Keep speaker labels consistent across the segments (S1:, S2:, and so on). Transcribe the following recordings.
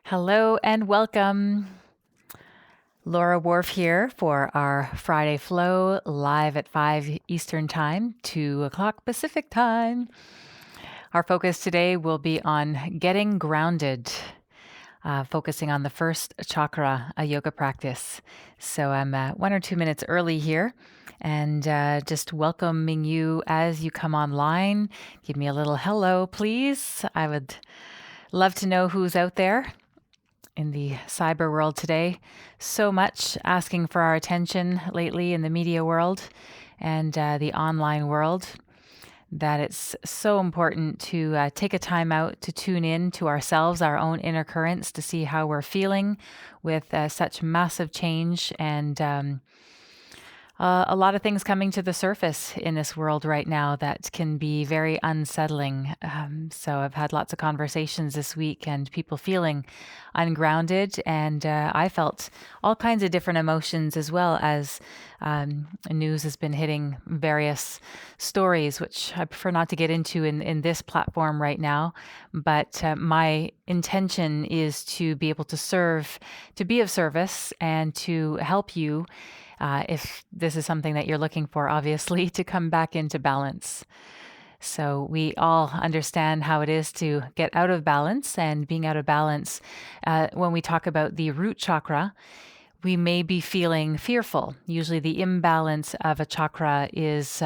S1: Hello and welcome. Laura Warf here for our Friday Flow live at 5 Eastern Time, 2 o'clock Pacific Time. Our focus today will be on getting grounded, focusing on the first chakra, a yoga practice. So I'm 1 or 2 minutes early here and just welcoming you as you come online. Give me a little hello, please. I would love to know who's out there in the cyber world today. So much asking for our attention lately in the media world and the online world that it's so important to take a time out to tune in to ourselves, our own inner currents, to see how we're feeling with such massive change and a lot of things coming to the surface in this world right now that can be very unsettling. So I've had lots of conversations this week and people feeling ungrounded, and I felt all kinds of different emotions as well as news has been hitting various stories, which I prefer not to get into in this platform right now. But my intention is to be able to serve, to be of service, and to help you if this is something that you're looking for, obviously, to come back into balance. So we all understand how it is to get out of balance, and being out of balance, when we talk about the root chakra, we may be feeling fearful. Usually the imbalance of a chakra is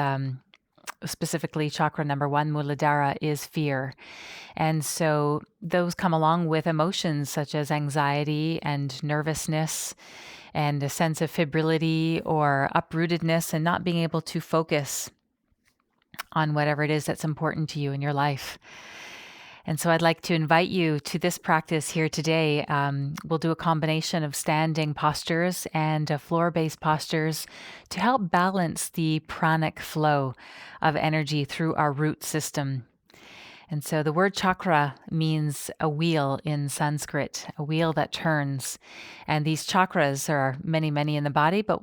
S1: specifically chakra number 1, Muladhara, is fear. And so those come along with emotions such as anxiety and nervousness and a sense of febrility or uprootedness and not being able to focus on whatever it is that's important to you in your life. And so I'd like to invite you to this practice here today. We'll do a combination of standing postures and floor-based postures to help balance the pranic flow of energy through our root system. And so the word chakra means a wheel in Sanskrit, a wheel that turns. And these chakras are many, many in the body, but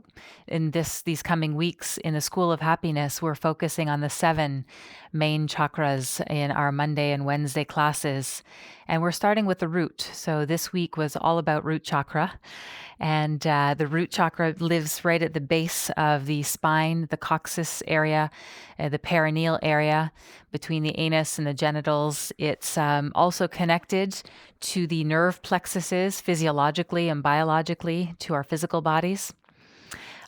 S1: in these coming weeks in the School of Happiness, we're focusing on the 7 main chakras in our Monday and Wednesday classes. And we're starting with the root. So this week was all about root chakra. And the root chakra lives right at the base of the spine, the coccyx area, the perineal area between the anus and the genitals. It's also connected to the nerve plexuses physiologically and biologically to our physical bodies.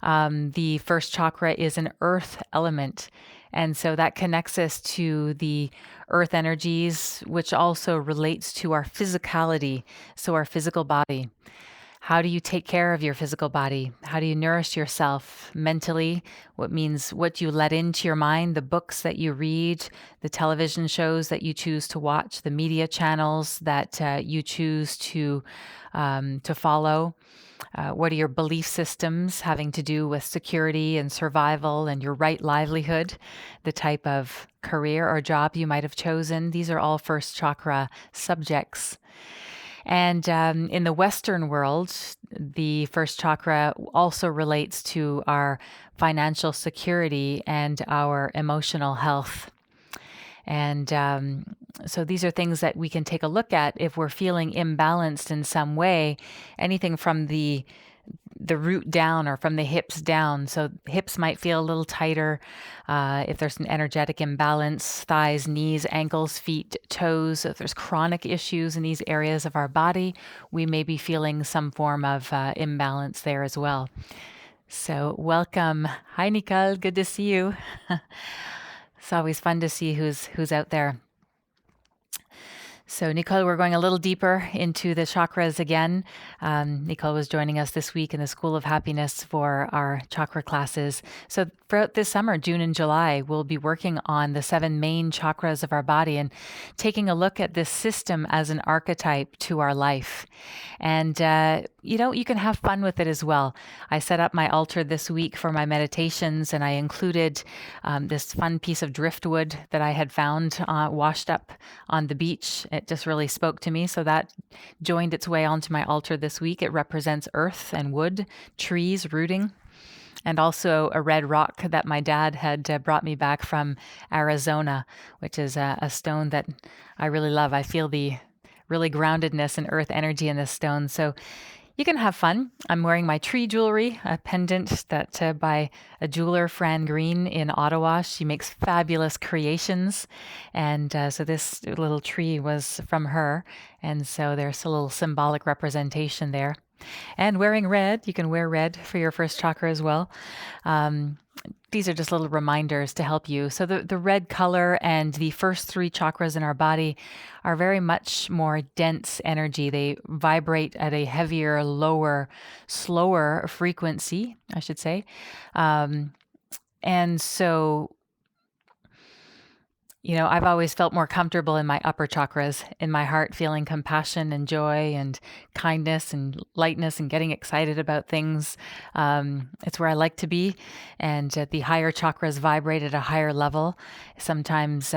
S1: The first chakra is an earth element. And so that connects us to the earth energies, which also relates to our physicality, so our physical body. How do you take care of your physical body? How do you nourish yourself mentally? What means what you let into your mind, the books that you read, the television shows that you choose to watch, the media channels that you choose to follow. What are your belief systems having to do with security and survival and your right livelihood, the type of career or job you might have chosen? These are all first chakra subjects. And in the Western world, the first chakra also relates to our financial security and our emotional health. And so these are things that we can take a look at if we're feeling imbalanced in some way, anything from the root down or from the hips down. So hips might feel a little tighter if there's an energetic imbalance, thighs, knees, ankles, feet, toes. If there's chronic issues in these areas of our body, we may be feeling some form of imbalance there as well. So welcome. Hi, Nicole. Good to see you. It's always fun to see who's out there. So Nicole, we're going a little deeper into the chakras again. Nicole was joining us this week in the School of Happiness for our chakra classes. So throughout this summer, June and July, we'll be working on the 7 main chakras of our body and taking a look at this system as an archetype to our life. And, you can have fun with it as well. I set up my altar this week for my meditations, and I included this fun piece of driftwood that I had found washed up on the beach. It just really spoke to me. So that joined its way onto my altar this week. It represents earth and wood, trees, rooting, and also a red rock that my dad had brought me back from Arizona, which is a stone that I really love. I feel the really groundedness and earth energy in this stone. So you can have fun. I'm wearing my tree jewelry, a pendant that by a jeweler, Fran Green in Ottawa. She makes fabulous creations. And so this little tree was from her. And so there's a little symbolic representation there. And wearing red, you can wear red for your first chakra as well. These are just little reminders to help you. So the red color and the first three chakras in our body are very much more dense energy. They vibrate at a heavier, lower, slower frequency, I should say. And so I've always felt more comfortable in my upper chakras, in my heart, feeling compassion and joy and kindness and lightness and getting excited about things. It's where I like to be. And the higher chakras vibrate at a higher level. Sometimes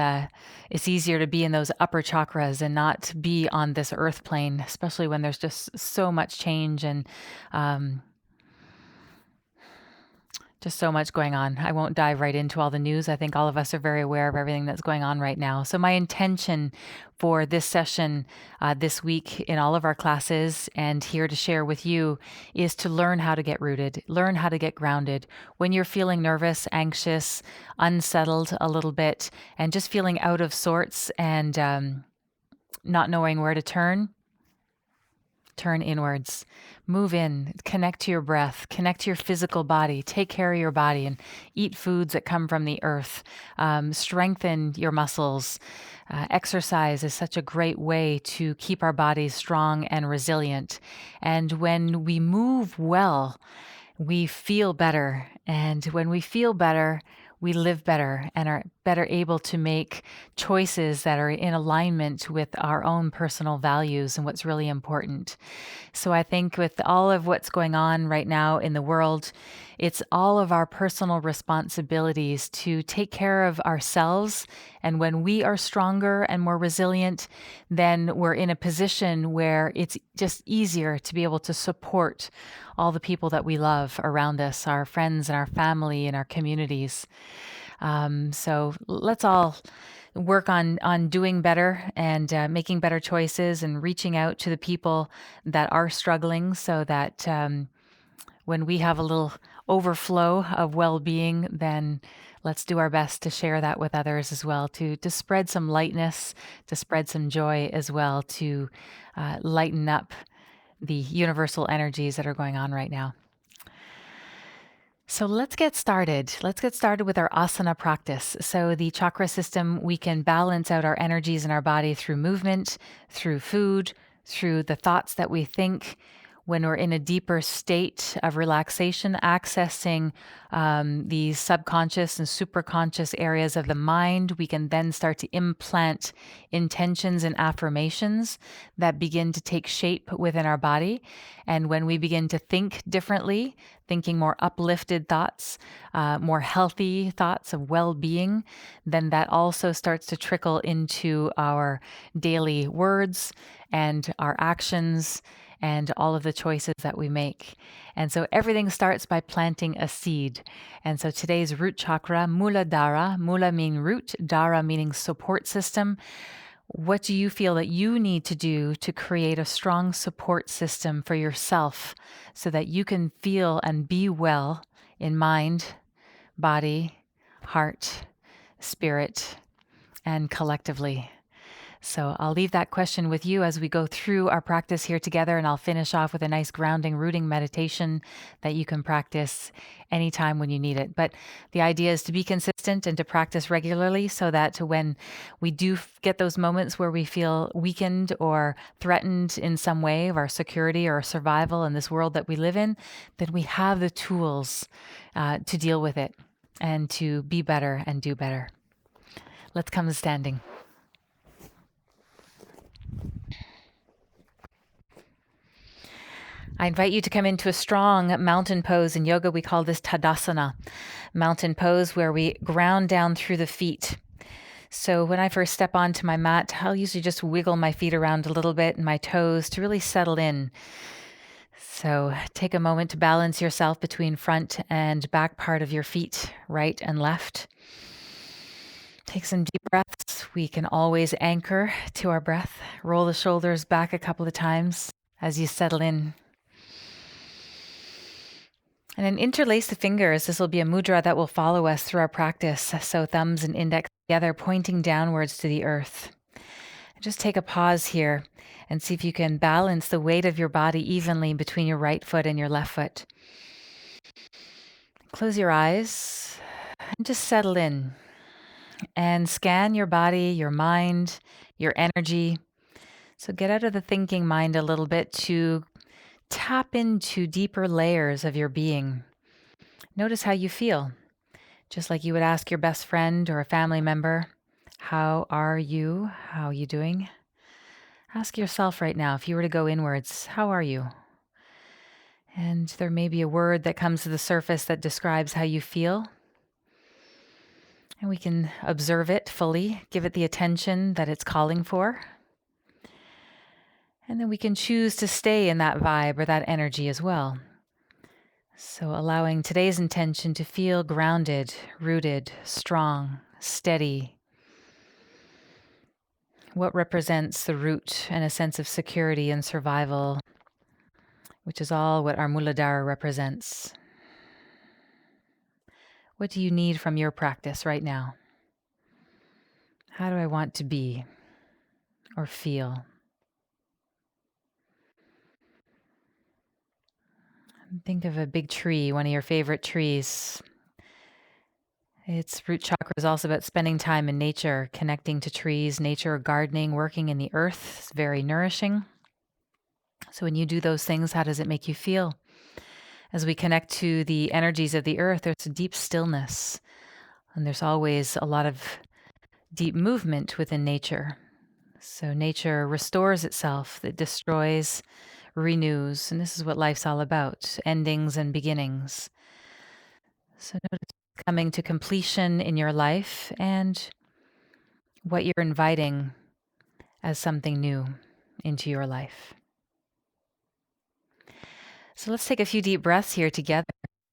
S1: it's easier to be in those upper chakras and not be on this earth plane, especially when there's just so much change and just so much going on. I won't dive right into all the news. I think all of us are very aware of everything that's going on right now. So my intention for this session this week in all of our classes and here to share with you is to learn how to get rooted, learn how to get grounded. When you're feeling nervous, anxious, unsettled a little bit, and just feeling out of sorts and not knowing where to turn inwards, move in, connect to your breath, connect to your physical body, take care of your body and eat foods that come from the earth, strengthen your muscles. Exercise is such a great way to keep our bodies strong and resilient. And when we move well, we feel better. And when we feel better, we live better and are better able to make choices that are in alignment with our own personal values and what's really important. So I think with all of what's going on right now in the world, it's all of our personal responsibilities to take care of ourselves. And when we are stronger and more resilient, then we're in a position where it's just easier to be able to support all the people that we love around us, our friends and our family and our communities. So let's all work on doing better and making better choices and reaching out to the people that are struggling so that when we have a little overflow of well-being, then let's do our best to share that with others as well, to spread some lightness, to spread some joy as well, to lighten up the universal energies that are going on right now. So let's get started. Let's get started with our asana practice. So the chakra system, we can balance out our energies in our body through movement, through food, through the thoughts that we think. When we're in a deeper state of relaxation, accessing the subconscious and superconscious areas of the mind, we can then start to implant intentions and affirmations that begin to take shape within our body. And when we begin to think differently, thinking more uplifted thoughts, more healthy thoughts of well-being, then that also starts to trickle into our daily words and our actions and all of the choices that we make. And so everything starts by planting a seed. And so today's root chakra, Muladhara, Mula meaning root, Dhara meaning support system. What do you feel that you need to do to create a strong support system for yourself so that you can feel and be well in mind, body, heart, spirit, and collectively? So I'll leave that question with you as we go through our practice here together, and I'll finish off with a nice grounding, rooting meditation that you can practice anytime when you need it. But the idea is to be consistent and to practice regularly so that when we do get those moments where we feel weakened or threatened in some way of our security or survival in this world that we live in, then we have the tools to deal with it and to be better and do better. Let's come to standing. I invite you to come into a strong mountain pose. In yoga, we call this Tadasana, mountain pose where we ground down through the feet. So when I first step onto my mat, I'll usually just wiggle my feet around a little bit and my toes to really settle in. So take a moment to balance yourself between front and back part of your feet, right and left. Take some deep breaths. We can always anchor to our breath. Roll the shoulders back a couple of times as you settle in. And then interlace the fingers. This will be a mudra that will follow us through our practice. So thumbs and index together, pointing downwards to the earth. Just take a pause here and see if you can balance the weight of your body evenly between your right foot and your left foot. Close your eyes and just settle in and scan your body, your mind, your energy. So get out of the thinking mind a little bit to tap into deeper layers of your being. Notice how you feel, just like you would ask your best friend or a family member, how are you? How are you doing? Ask yourself right now, if you were to go inwards, how are you? And there may be a word that comes to the surface that describes how you feel. And we can observe it fully, give it the attention that it's calling for. And then we can choose to stay in that vibe or that energy as well. So allowing today's intention to feel grounded, rooted, strong, steady. What represents the root and a sense of security and survival, which is all what our Muladhara represents. What do you need from your practice right now? How do I want to be or feel? Think of a big tree, one of your favorite trees. Its root chakra is also about spending time in nature, connecting to trees, nature, gardening, working in the earth. It's very nourishing. So when you do those things, how does it make you feel? As we connect to the energies of the earth, there's a deep stillness. And there's always a lot of deep movement within nature. So nature restores itself, it destroys, renews. And this is what life's all about, endings and beginnings. So notice coming to completion in your life and what you're inviting as something new into your life. So let's take a few deep breaths here together.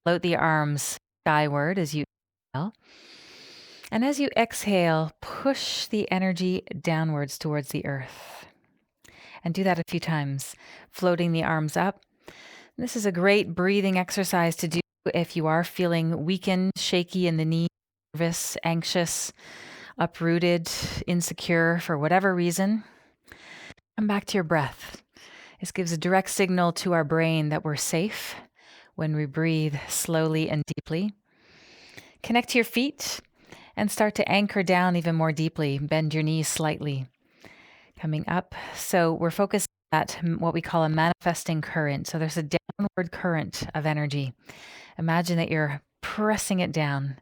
S1: Float the arms skyward as you inhale. And as you exhale, push the energy downwards towards the earth. And do that a few times, floating the arms up. This is a great breathing exercise to do if you are feeling weakened, shaky in the knee, nervous, anxious, uprooted, insecure for whatever reason. Come back to your breath. This gives a direct signal to our brain that we're safe when we breathe slowly and deeply. Connect to your feet and start to anchor down even more deeply. Bend your knees slightly. Coming up. So we're focused at what we call a manifesting current. So there's a downward current of energy. Imagine that you're pressing it down.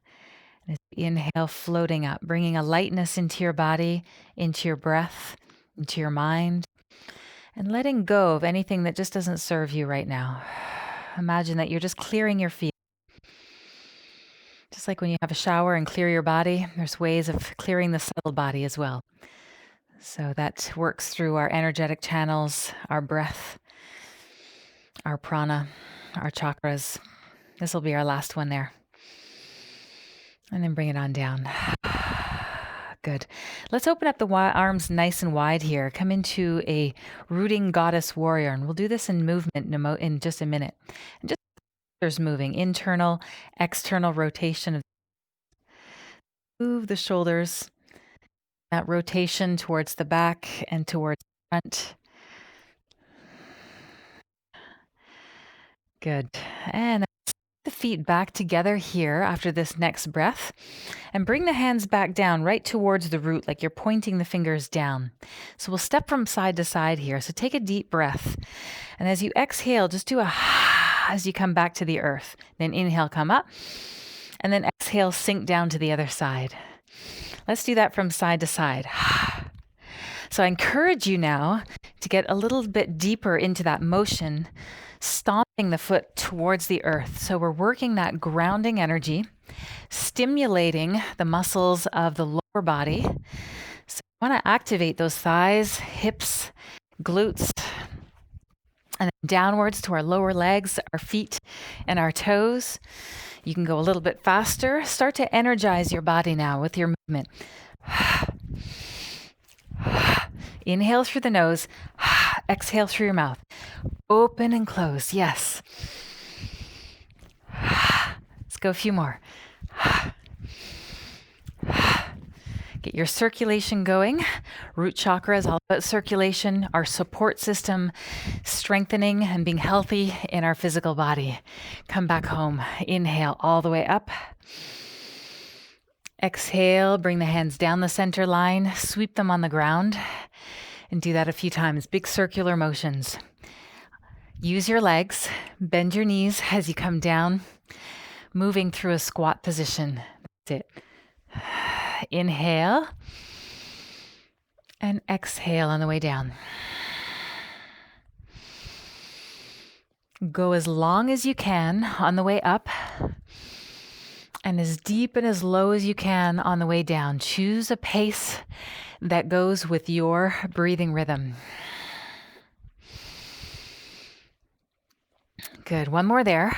S1: Inhale, floating up, bringing a lightness into your body, into your breath, into your mind, and letting go of anything that just doesn't serve you right now. Imagine that you're just clearing your field. Just like when you have a shower and clear your body, there's ways of clearing the subtle body as well. So that works through our energetic channels, our breath, our prana, our chakras. This will be our last one there. And then bring it on down. Good. Let's open up the arms nice and wide here. Come into a rooting goddess warrior. And we'll do this in movement in just a minute. And just shoulders moving, internal, external rotation. Move the shoulders. That rotation towards the back and towards the front. Good. And the feet back together here after this next breath, and bring the hands back down right towards the root, like you're pointing the fingers down. So we'll step from side to side here. So take a deep breath. And as you exhale, just do a as you come back to the earth. Then inhale, come up. And then exhale, sink down to the other side. Let's do that from side to side. So I encourage you now to get a little bit deeper into that motion, stomping the foot towards the earth. So we're working that grounding energy, stimulating the muscles of the lower body. So we want to activate those thighs, hips, glutes, and then downwards to our lower legs, our feet, and our toes. You can go a little bit faster. Start to energize your body now with your movement. Inhale through the nose. Exhale through your mouth. Open and close. Yes. Let's go a few more. Get your circulation going. Root chakra is all about circulation, our support system, strengthening and being healthy in our physical body. Come back home. Inhale all the way up. Exhale, bring the hands down the center line, sweep them on the ground, and do that a few times. Big circular motions. Use your legs, bend your knees as you come down, moving through a squat position. That's it. Inhale and exhale on the way down. Go as long as you can on the way up and as deep and as low as you can on the way down. Choose a pace that goes with your breathing rhythm. Good. One more there.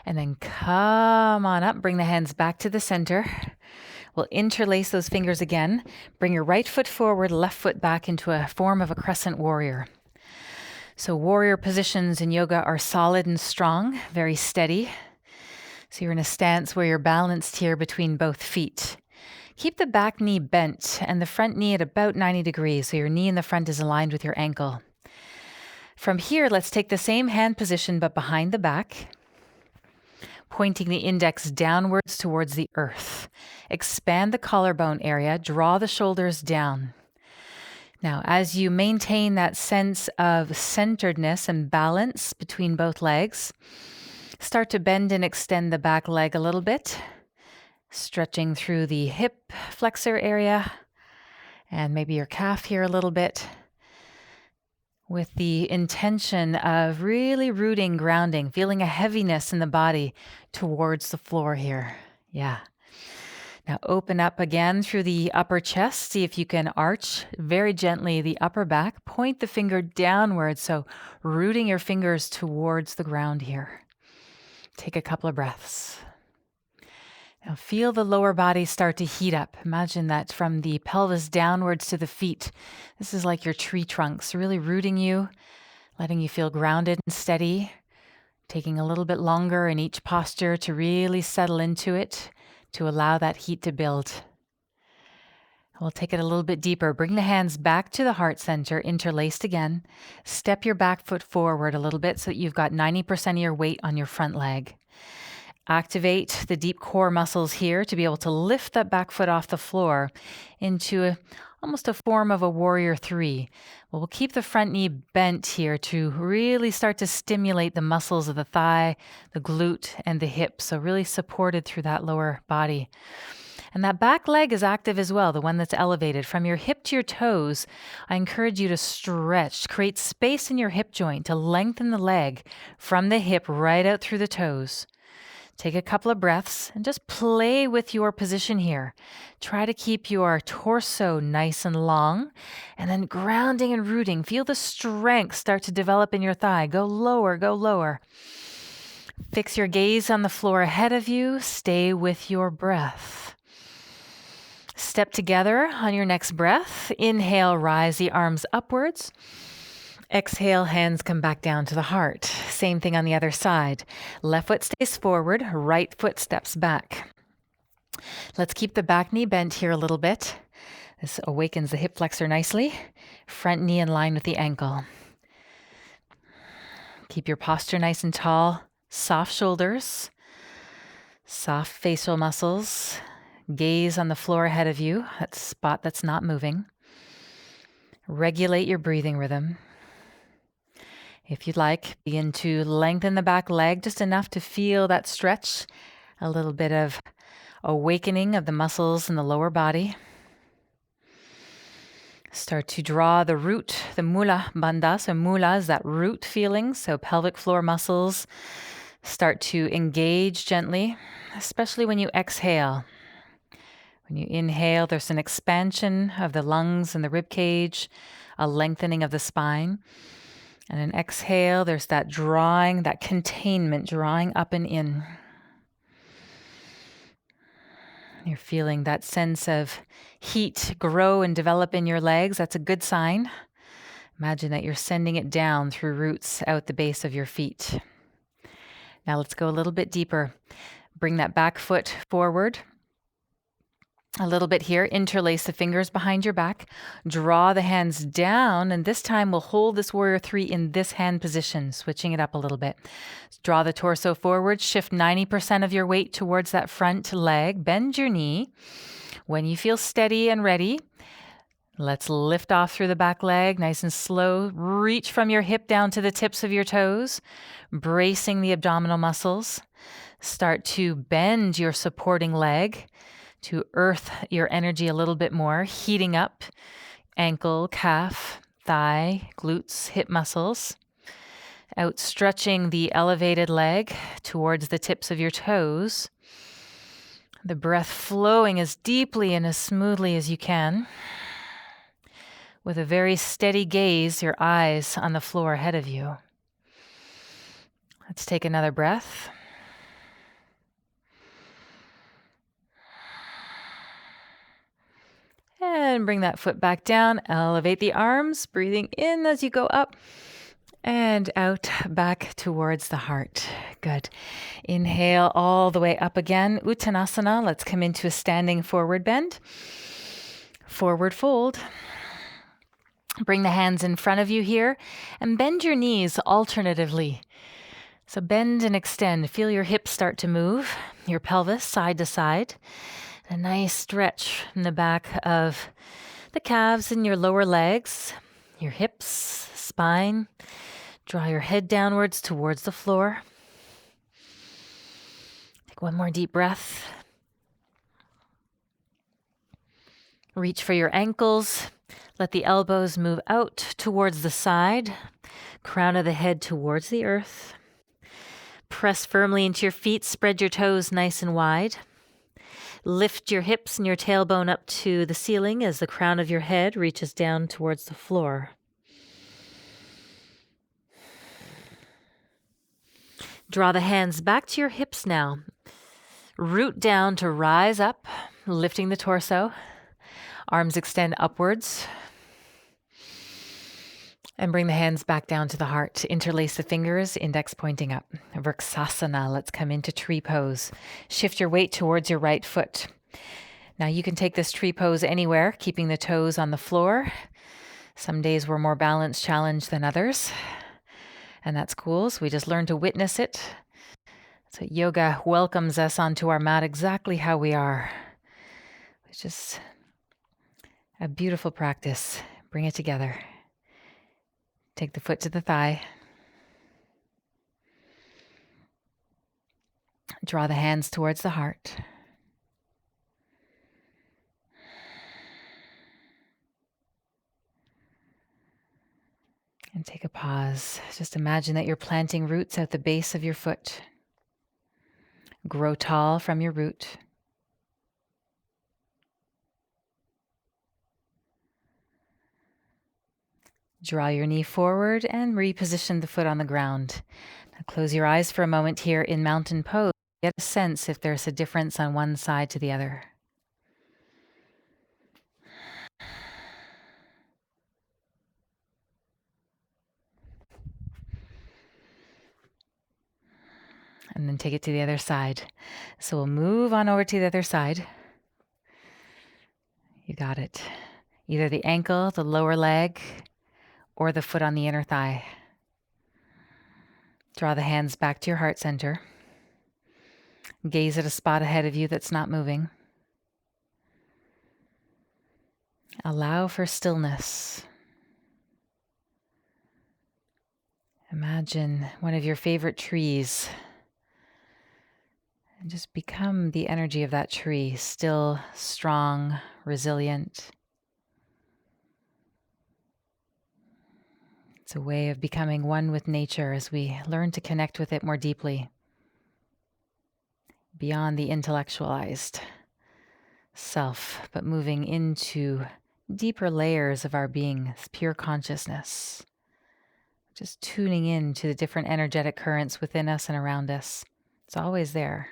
S1: And then come on up, bring the hands back to the center. We'll interlace those fingers again. Bring your right foot forward, left foot back into a form of a crescent warrior. So warrior positions in yoga are solid and strong, very steady. So you're in a stance where you're balanced here between both feet. Keep the back knee bent and the front knee at about 90 degrees, so your knee in the front is aligned with your ankle. From here, let's take the same hand position but behind the back, pointing the index downwards towards the earth. Expand the collarbone area, draw the shoulders down. Now, as you maintain that sense of centeredness and balance between both legs, start to bend and extend the back leg a little bit, stretching through the hip flexor area and maybe your calf here a little bit, with the intention of really rooting, grounding, feeling a heaviness in the body towards the floor here. Yeah. Now open up again through the upper chest. See if you can arch very gently the upper back. Point the finger downwards, so rooting your fingers towards the ground here. Take a couple of breaths. Now feel the lower body start to heat up. Imagine that from the pelvis downwards to the feet. This is like your tree trunks, really rooting you, letting you feel grounded and steady, taking a little bit longer in each posture to really settle into it, to allow that heat to build. We'll take it a little bit deeper. Bring the hands back to the heart center, interlaced again. Step your back foot forward a little bit so that you've got 90% of your weight on your front leg. Activate the deep core muscles here to be able to lift that back foot off the floor into almost a form of a warrior three. We'll keep the front knee bent here to really start to stimulate the muscles of the thigh, the glute, and the hip. So really supported through that lower body. And that back leg is active as well, the one that's elevated. From your hip to your toes, I encourage you to stretch, create space in your hip joint to lengthen the leg from the hip right out through the toes. Take a couple of breaths and just play with your position here. Try to keep your torso nice and long, and then grounding and rooting. Feel the strength start to develop in your thigh. Go lower, go lower. Fix your gaze on the floor ahead of you. Stay with your breath. Step together on your next breath. Inhale, rise the arms upwards. Exhale, hands come back down to the heart. Same thing on the other side. Left foot stays forward, right foot steps back. Let's keep the back knee bent here a little bit. This awakens the hip flexor nicely. Front knee in line with the ankle. Keep your posture nice and tall. Soft shoulders. Soft facial muscles. Gaze on the floor ahead of you, that spot that's not moving. Regulate your breathing rhythm. If you'd like, begin to lengthen the back leg just enough to feel that stretch, a little bit of awakening of the muscles in the lower body. Start to draw the root, the mula bandha. So mula is that root feeling. So pelvic floor muscles start to engage gently, especially when you exhale. When you inhale, there's an expansion of the lungs and the rib cage, a lengthening of the spine. And an exhale, there's that drawing, that containment, drawing up and in. You're feeling that sense of heat grow and develop in your legs. That's a good sign. Imagine that you're sending it down through roots out the base of your feet. Now let's go a little bit deeper. Bring that back foot forward a little bit here. Interlace the fingers behind your back. Draw the hands down, and this time we'll hold this warrior 3 in this hand position, switching it up a little bit. Draw the torso forward. Shift 90% of your weight towards that front leg. Bend your knee. When you feel steady and ready, let's lift off through the back leg, nice and slow. Reach from your hip down to the tips of your toes, bracing the abdominal muscles. Start to bend your supporting leg to earth your energy a little bit more, heating up ankle, calf, thigh, glutes, hip muscles. Outstretching the elevated leg towards the tips of your toes. The breath flowing as deeply and as smoothly as you can. With a very steady gaze, your eyes on the floor ahead of you. Let's take another breath. And bring that foot back down. Elevate the arms, breathing in as you go up and out, back towards the heart. Good. Inhale all the way up again. Uttanasana. Let's come into a standing forward bend. Forward fold. Bring the hands in front of you here and bend your knees alternatively. So bend and extend. Feel your hips start to move, your pelvis side to side. A nice stretch in the back of the calves and your lower legs, your hips, spine. Draw your head downwards towards the floor. Take one more deep breath. Reach for your ankles. Let the elbows move out towards the side. Crown of the head towards the earth. Press firmly into your feet. Spread your toes nice and wide. Lift your hips and your tailbone up to the ceiling as the crown of your head reaches down towards the floor. Draw the hands back to your hips now. Root down to rise up, lifting the torso. Arms extend upwards. And bring the hands back down to the heart. Interlace the fingers, index pointing up. Vrksasana. Let's come into tree pose. Shift your weight towards your right foot. Now you can take this tree pose anywhere, keeping the toes on the floor. Some days we're more balance challenged than others. And that's cool. So we just learn to witness it. So yoga welcomes us onto our mat exactly how we are. It's just a beautiful practice. Bring it together. Take the foot to the thigh. Draw the hands towards the heart. And take a pause. Just imagine that you're planting roots at the base of your foot. Grow tall from your root. Draw your knee forward and reposition the foot on the ground. Now close your eyes for a moment here in mountain pose. Get a sense if there's a difference on one side to the other. And then take it to the other side. So we'll move on over to the other side. You got it. Either the ankle, the lower leg, or the foot on the inner thigh. Draw the hands back to your heart center. Gaze at a spot ahead of you that's not moving. Allow for stillness. Imagine one of your favorite trees. And just become the energy of that tree, still, strong, resilient. It's a way of becoming one with nature as we learn to connect with it more deeply, beyond the intellectualized self, but moving into deeper layers of our being, pure consciousness. Just tuning in to the different energetic currents within us and around us. It's always there.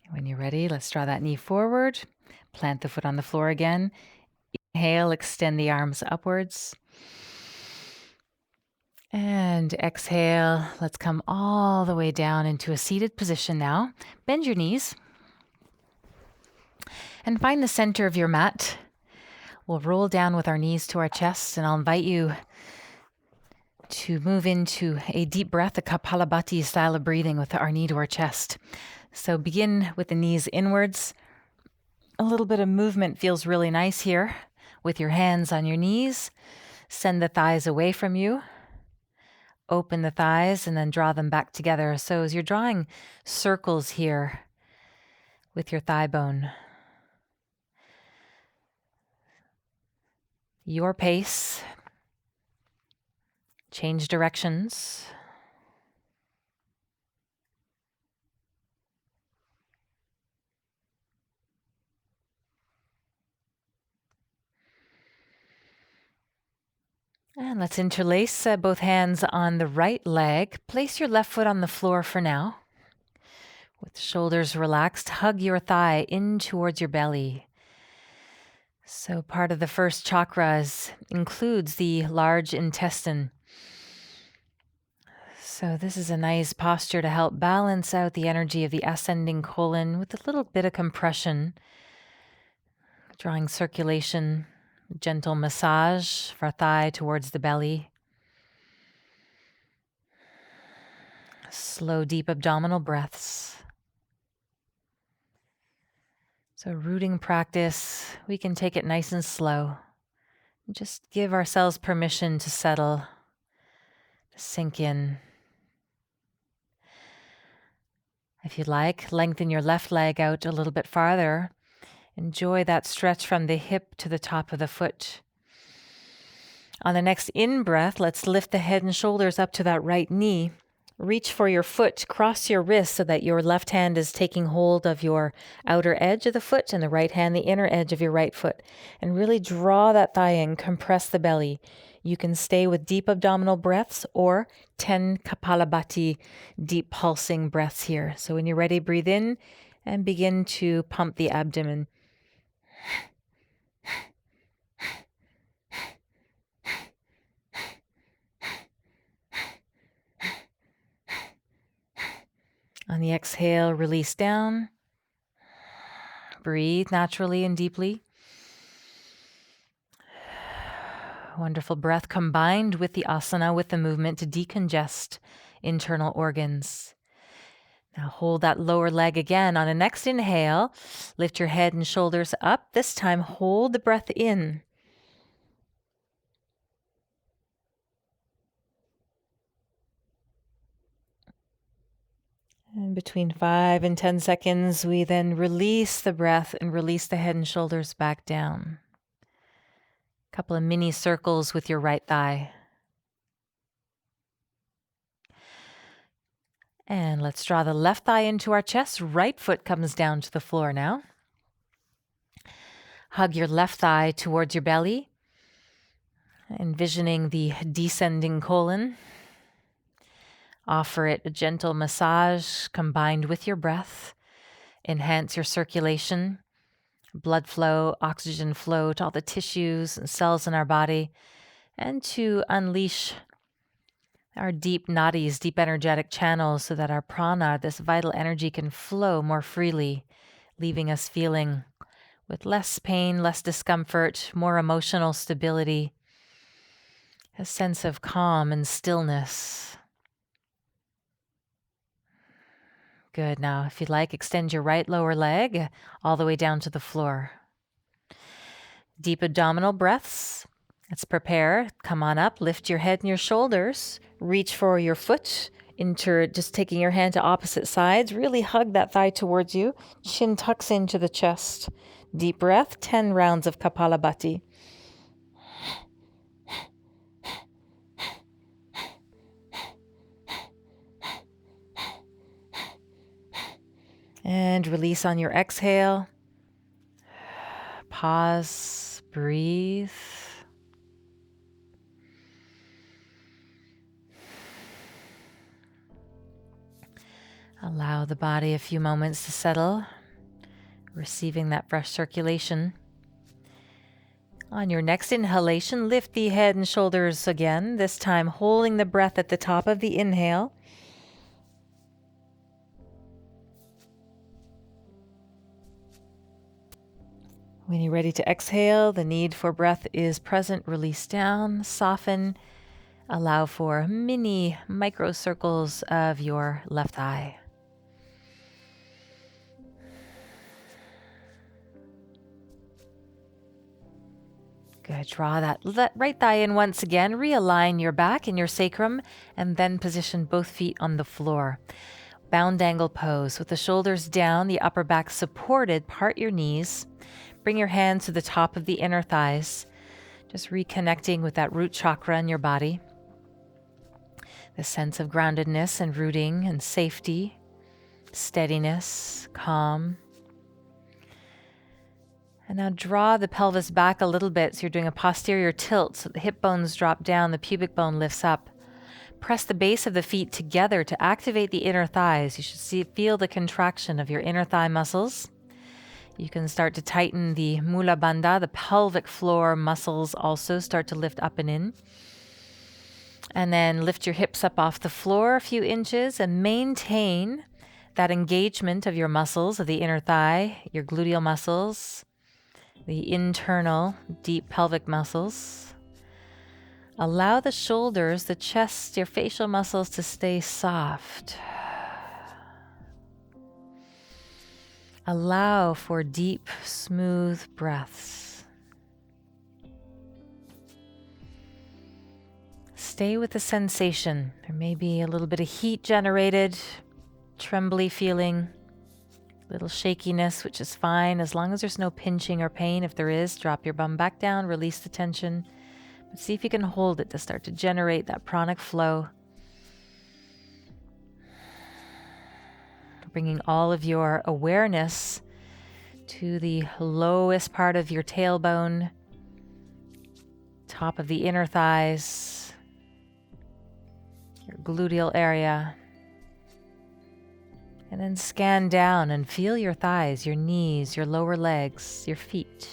S1: When you're ready, let's draw that knee forward. Plant the foot on the floor again. Inhale, extend the arms upwards. And exhale, let's come all the way down into a seated position now. Bend your knees and find the center of your mat. We'll roll down with our knees to our chest, and I'll invite you to move into a deep breath, a Kapalabhati style of breathing with our knee to our chest. So begin with the knees inwards. A little bit of movement feels really nice here with your hands on your knees. Send the thighs away from you. Open the thighs and then draw them back together. So as you're drawing circles here with your thigh bone, your pace, change directions. And let's interlace both hands on the right leg. Place your left foot on the floor for now. With shoulders relaxed, hug your thigh in towards your belly. So part of the first chakras includes the large intestine. So this is a nice posture to help balance out the energy of the ascending colon with a little bit of compression, drawing circulation, gentle massage for thigh towards the belly. Slow, deep abdominal breaths. So rooting practice, we can take it nice and slow. Just give ourselves permission to settle, to sink in. If you'd like, lengthen your left leg out a little bit farther. Enjoy that stretch from the hip to the top of the foot. On the next in-breath, let's lift the head and shoulders up to that right knee. Reach for your foot, cross your wrist so that your left hand is taking hold of your outer edge of the foot and the right hand, the inner edge of your right foot. And really draw that thigh in, compress the belly. You can stay with deep abdominal breaths or 10 Kapalabhati deep pulsing breaths here. So when you're ready, breathe in and begin to pump the abdomen. On the exhale, release down. Breathe naturally and deeply. Wonderful breath combined with the asana, with the movement to decongest internal organs. Now hold that lower leg again. On a next inhale, lift your head and shoulders up. This time, hold the breath in. And between 5 and 10 seconds, we then release the breath and release the head and shoulders back down. A couple of mini circles with your right thigh. And let's draw the left thigh into our chest. Right foot comes down to the floor now. Hug your left thigh towards your belly, envisioning the descending colon. Offer it a gentle massage combined with your breath. Enhance your circulation, blood flow, oxygen flow to all the tissues and cells in our body, and to unleash our deep nadis, deep energetic channels, so that our prana, this vital energy, can flow more freely, leaving us feeling with less pain, less discomfort, more emotional stability, a sense of calm and stillness. Good. Now, if you'd like, extend your right lower leg all the way down to the floor. Deep abdominal breaths. Let's prepare. Come on up, lift your head and your shoulders. Reach for your foot, just taking your hand to opposite sides. Really hug that thigh towards you. Chin tucks into the chest. Deep breath, 10 rounds of Kapalabhati. And release on your exhale. pause, breathe. Allow the body a few moments to settle, receiving that fresh circulation. On your next inhalation, lift the head and shoulders again, this time holding the breath at the top of the inhale. When you're ready to exhale, the need for breath is present. Release down, soften, allow for mini micro circles of your left eye. Good. Draw that right thigh in once again. Realign your back and your sacrum, and then position both feet on the floor. Bound angle pose with the shoulders down, the upper back supported. Part your knees. Bring your hands to the top of the inner thighs, just reconnecting with that root chakra in your body. The sense of groundedness and rooting and safety, steadiness, calm. And now draw the pelvis back a little bit so you're doing a posterior tilt so the hip bones drop down, the pubic bone lifts up. Press the base of the feet together to activate the inner thighs. You should feel the contraction of your inner thigh muscles. You can start to tighten the mula bandha, the pelvic floor muscles also start to lift up and in. And then lift your hips up off the floor a few inches and maintain that engagement of your muscles of the inner thigh, your gluteal muscles, the internal deep pelvic muscles. Allow the shoulders, the chest, your facial muscles to stay soft. Allow for deep, smooth breaths. Stay with the sensation. There may be a little bit of heat generated, trembly feeling, little shakiness, which is fine as long as there's no pinching or pain. If there is, drop your bum back down, release the tension. But see if you can hold it to start to generate that pranic flow. Bringing all of your awareness to the lowest part of your tailbone, top of the inner thighs, your gluteal area. And then scan down and feel your thighs, your knees, your lower legs, your feet.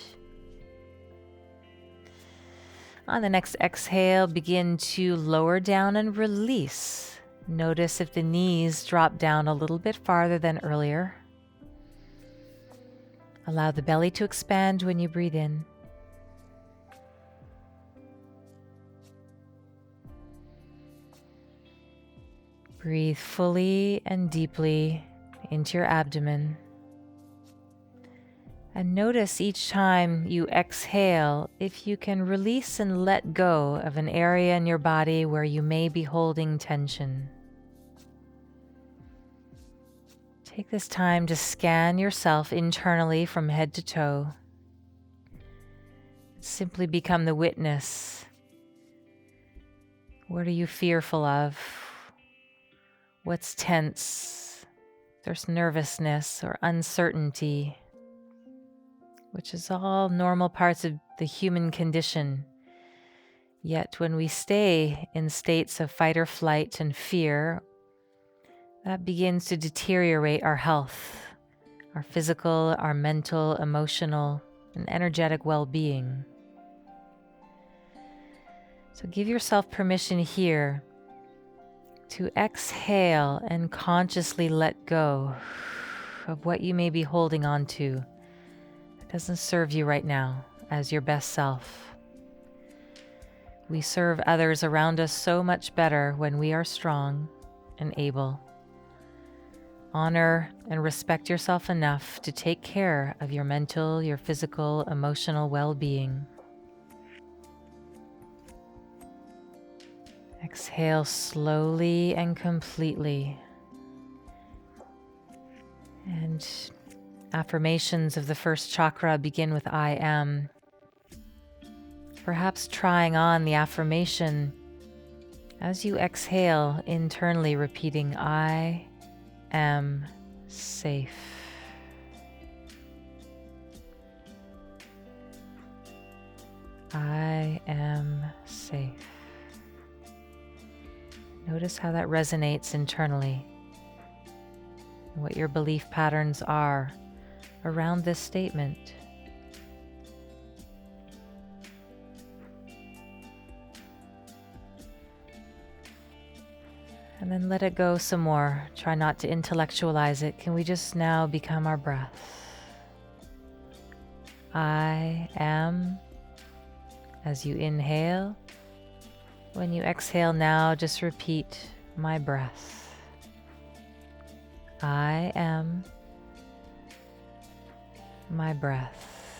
S1: On the next exhale, begin to lower down and release. Notice if the knees drop down a little bit farther than earlier. Allow the belly to expand when you breathe in. Breathe fully and deeply into your abdomen. And notice each time you exhale if you can release and let go of an area in your body where you may be holding tension. Take this time to scan yourself internally from head to toe. Simply become the witness. What are you fearful of? What's tense? There's nervousness or uncertainty, which is all normal parts of the human condition. Yet when we stay in states of fight or flight and fear, that begins to deteriorate our health, our physical, our mental, emotional, and energetic well-being. So give yourself permission here to exhale and consciously let go of what you may be holding on to that doesn't serve you right now as your best self. We serve others around us so much better when we are strong and able. Honor and respect yourself enough to take care of your mental, your physical, emotional well-being. Exhale slowly and completely. And affirmations of the first chakra begin with I am. Perhaps trying on the affirmation as you exhale, internally repeating I am safe. I am safe. Notice how that resonates internally, and what your belief patterns are around this statement. And then let it go some more. Try not to intellectualize it. Can we just now become our breath? I am, as you inhale. When you exhale now, just repeat my breath. I am my breath.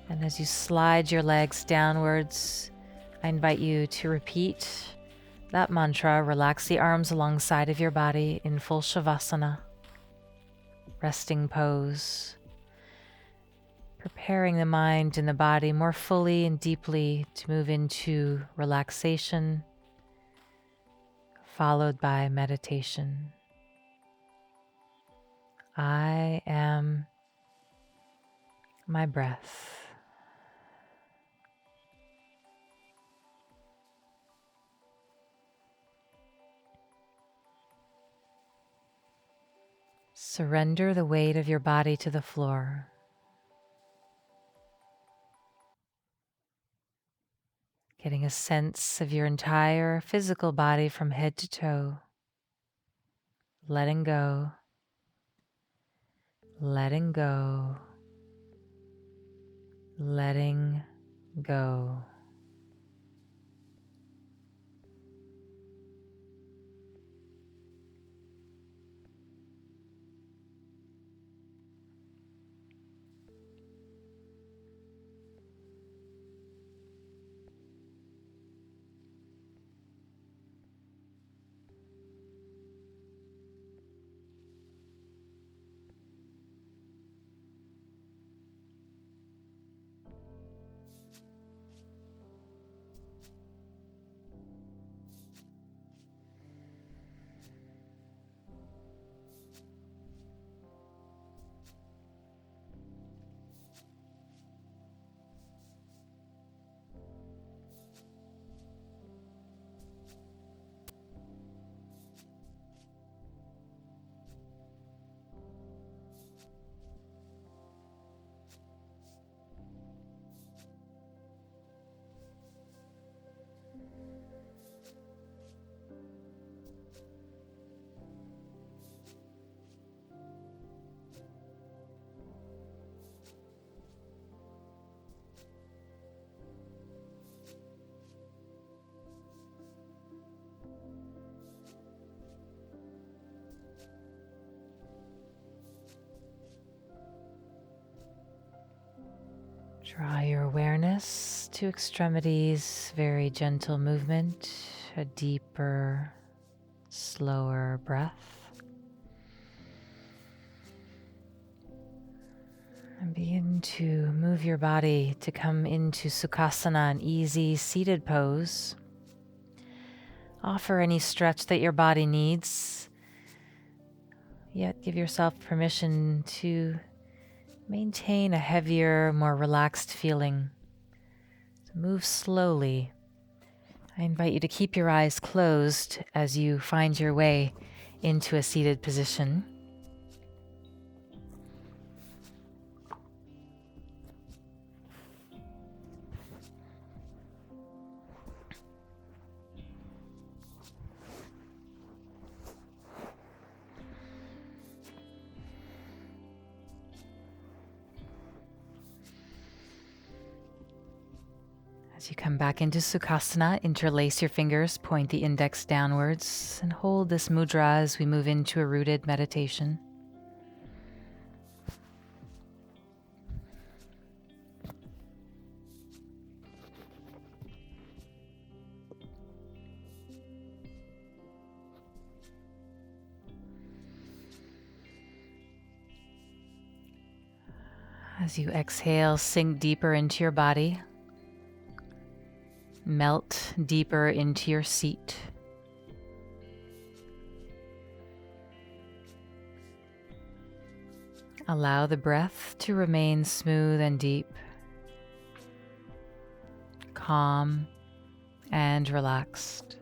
S1: And as you slide your legs downwards, I invite you to repeat that mantra. Relax the arms alongside of your body in full Shavasana, resting pose, preparing the mind and the body more fully and deeply to move into relaxation, followed by meditation. I am my breath. Surrender the weight of your body to the floor. Getting a sense of your entire physical body from head to toe. Letting go, letting go, letting go. Draw your awareness to extremities, very gentle movement, a deeper, slower breath. And begin to move your body to come into Sukhasana, an easy seated pose. Offer any stretch that your body needs, yet give yourself permission to maintain a heavier, more relaxed feeling. So move slowly. I invite you to keep your eyes closed as you find your way into a seated position. As you come back into Sukhasana, interlace your fingers, point the index downwards, and hold this mudra as we move into a rooted meditation. As you exhale, sink deeper into your body. Melt deeper into your seat. Allow the breath to remain smooth and deep. calm and relaxed.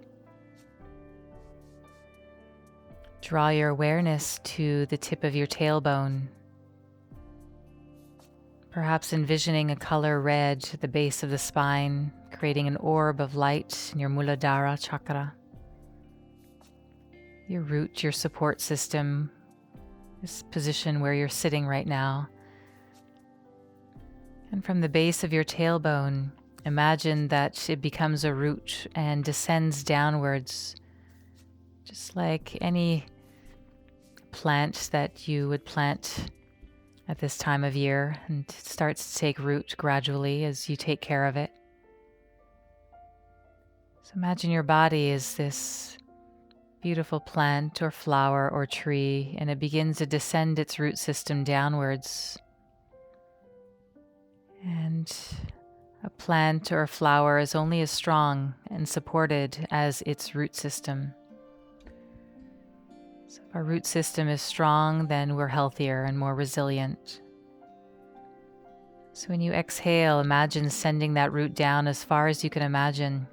S1: Draw your awareness to the tip of your tailbone, perhaps envisioning a color red at the base of the spine, creating an orb of light in your Muladhara chakra. Your root, your support system, this position where you're sitting right now. And from the base of your tailbone, imagine that it becomes a root and descends downwards, just like any plant that you would plant at this time of year, and it starts to take root gradually as you take care of it. So imagine your body is this beautiful plant or flower or tree, and it begins to descend its root system downwards. And a plant or a flower is only as strong and supported as its root system. So if our root system is strong, then we're healthier and more resilient. So when you exhale, imagine sending that root down as far as you can imagine.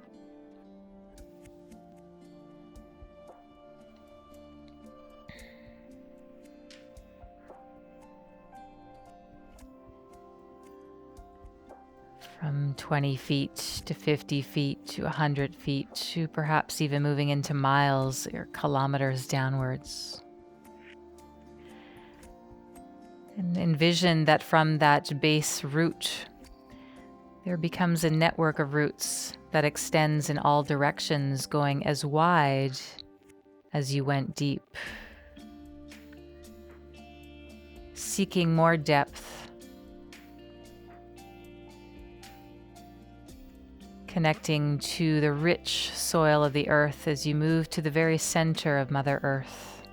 S1: From 20 feet to 50 feet to 100 feet to perhaps even moving into miles or kilometers downwards. And envision that from that base root, there becomes a network of roots that extends in all directions, going as wide as you went deep, seeking more depth, connecting to the rich soil of the earth as you move to the very center of Mother Earth,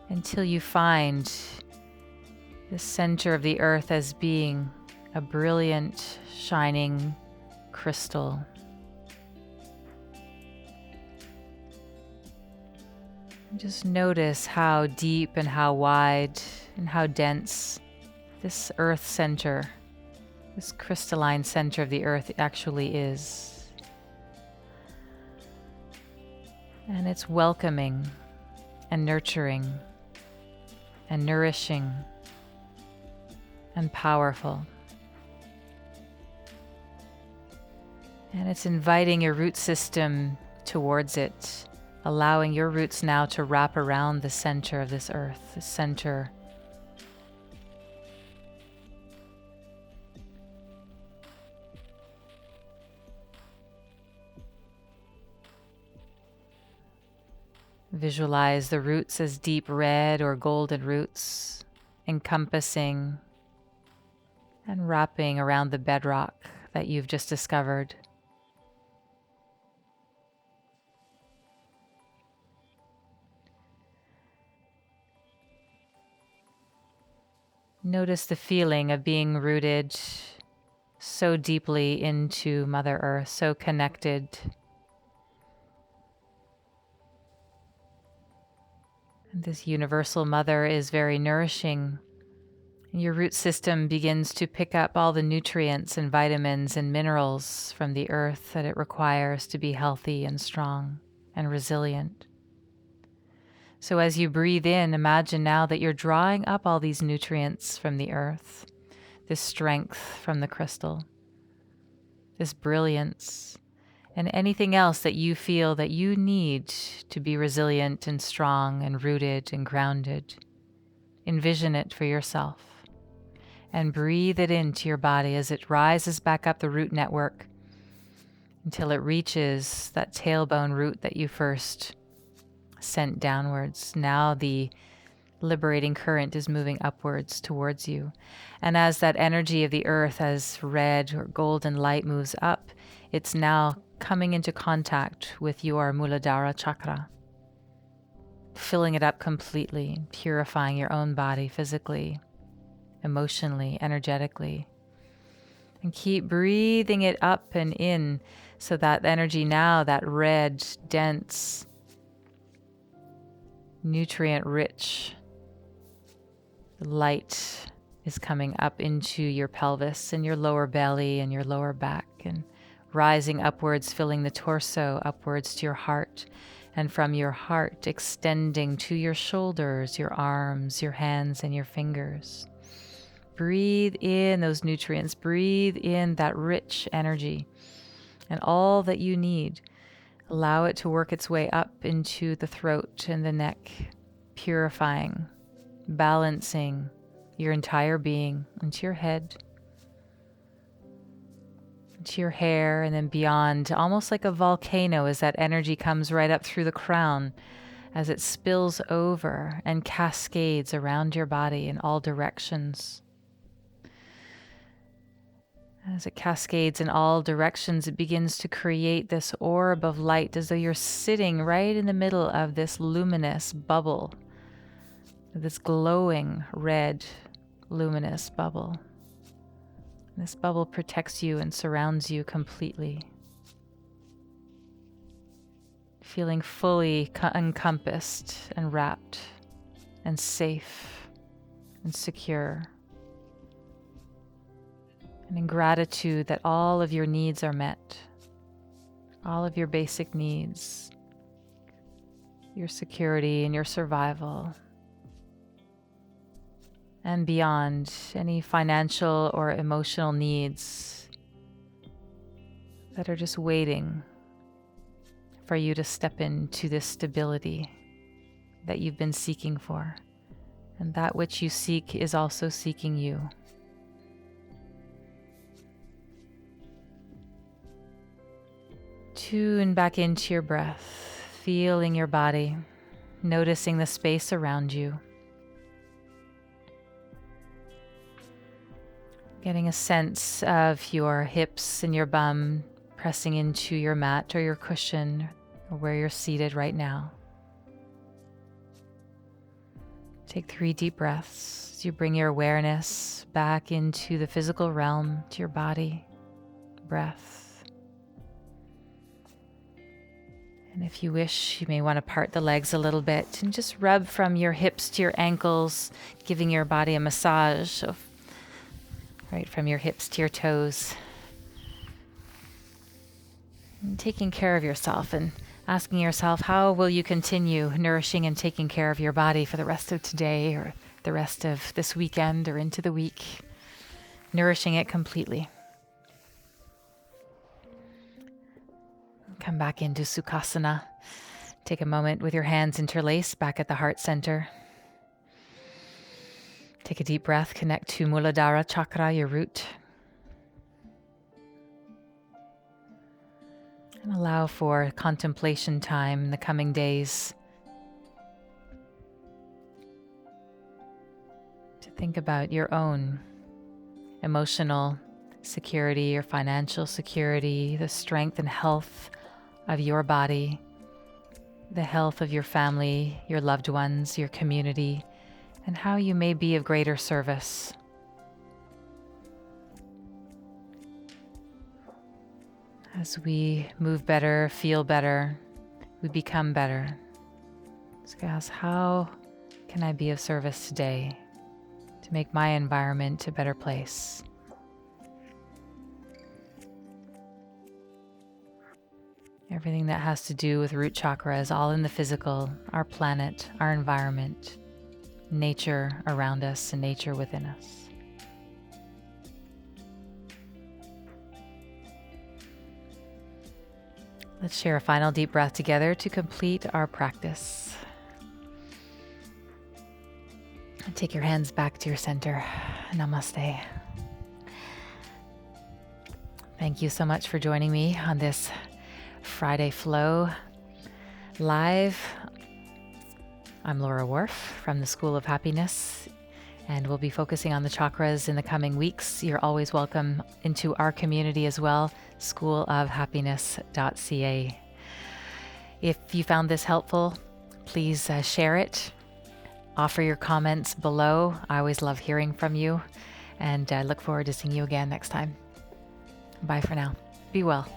S1: until you find the center of the earth as being a brilliant, shining crystal. And just notice how deep and how wide and how dense this earth center, this crystalline center of the earth actually is. And it's welcoming and nurturing and nourishing and powerful. And it's inviting your root system towards it, allowing your roots now to wrap around the center of this earth, the center. Visualize the roots as deep red or golden roots, encompassing and wrapping around the bedrock that you've just discovered. Notice the feeling of being rooted so deeply into Mother Earth, so connected. And this universal mother is very nourishing. Your root system begins to pick up all the nutrients and vitamins and minerals from the earth that it requires to be healthy and strong and resilient. So as you breathe in, imagine now that you're drawing up all these nutrients from the earth, this strength from the crystal, this brilliance, and anything else that you feel that you need to be resilient and strong and rooted and grounded. Envision it for yourself and breathe it into your body as it rises back up the root network until it reaches that tailbone root that you first sent downwards. Now the liberating current is moving upwards towards you. And as that energy of the earth, as red or golden light moves up, it's now coming into contact with your Muladhara chakra, filling it up completely, purifying your own body physically, emotionally, energetically. And keep breathing it up and in so that energy now, that red, dense, nutrient-rich light is coming up into your pelvis and your lower belly and your lower back, and rising upwards, filling the torso upwards to your heart, and from your heart extending to your shoulders, your arms, your hands, and your fingers. Breathe in those nutrients, breathe in that rich energy and all that you need. Allow it to work its way up into the throat and the neck, purifying, balancing your entire being into your head, into your hair, and then beyond, almost like a volcano, as that energy comes right up through the crown, as it spills over and cascades around your body in all directions. As it cascades in all directions, it begins to create this orb of light, as though you're sitting right in the middle of this luminous bubble, this glowing red luminous bubble. This bubble protects you and surrounds you completely, feeling fully encompassed and wrapped and safe and secure. And in gratitude that all of your needs are met, all of your basic needs, your security and your survival, and beyond, any financial or emotional needs that are just waiting for you to step into this stability that you've been seeking for. And that which you seek is also seeking you. Tune back into your breath, feeling your body, noticing the space around you. Getting a sense of your hips and your bum pressing into your mat or your cushion or where you're seated right now. Take 3 deep breaths as you bring your awareness back into the physical realm, to your body, breath. And if you wish, you may want to part the legs a little bit and just rub from your hips to your ankles, giving your body a massage of right from your hips to your toes. And taking care of yourself and asking yourself, how will you continue nourishing and taking care of your body for the rest of today or the rest of this weekend or into the week, nourishing it completely. Come back into Sukhasana. Take a moment with your hands interlaced back at the heart center. Take a deep breath, connect to Muladhara chakra, your root. And allow for contemplation time in the coming days to think about your own emotional security, your financial security, the strength and health of your body, the health of your family, your loved ones, your community, and how you may be of greater service. As we move better, feel better, we become better. So ask, how can I be of service today to make my environment a better place? Everything that has to do with root chakra is all in the physical, our planet, our environment, nature around us and nature within us. Let's share a final deep breath together to complete our practice. And take your hands back to your center. Namaste. Thank you so much for joining me on this Friday Flow Live. I'm Laura Warf from the School of Happiness, and we'll be focusing on the chakras in the coming weeks. You're always welcome into our community as well, schoolofhappiness.ca. If you found this helpful, please share it. Offer your comments below. I always love hearing from you, and I look forward to seeing you again next time. Bye for now. Be well.